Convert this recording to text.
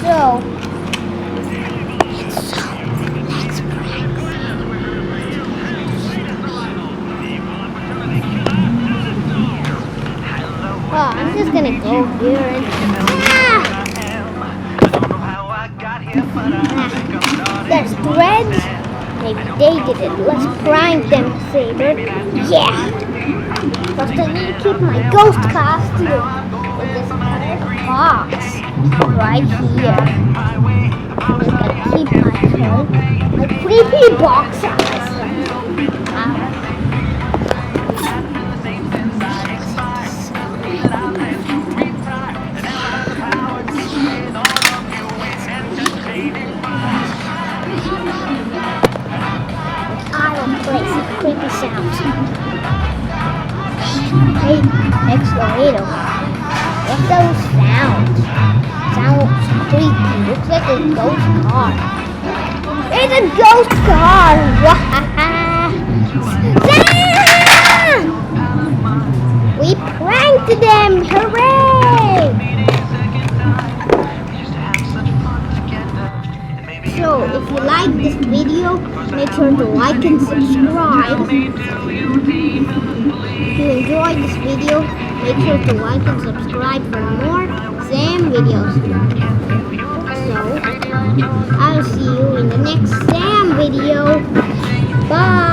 So I'm just gonna go here and there's threads. Maybe they did it. Let's prank them, Saber. Yeah. First I need to keep my ghost costume in this box right here. I'm just gonna keep my creepy box on this. Creepy sounds. Hey, excavator. What's those sounds? Sounds creepy. Looks like a ghost car. It's a ghost car! We pranked them! Hooray! So, if you like this video, make sure to like and subscribe. If you enjoyed this video, make sure to like and subscribe for more Sam videos. So, I'll see you in the next Sam video. Bye!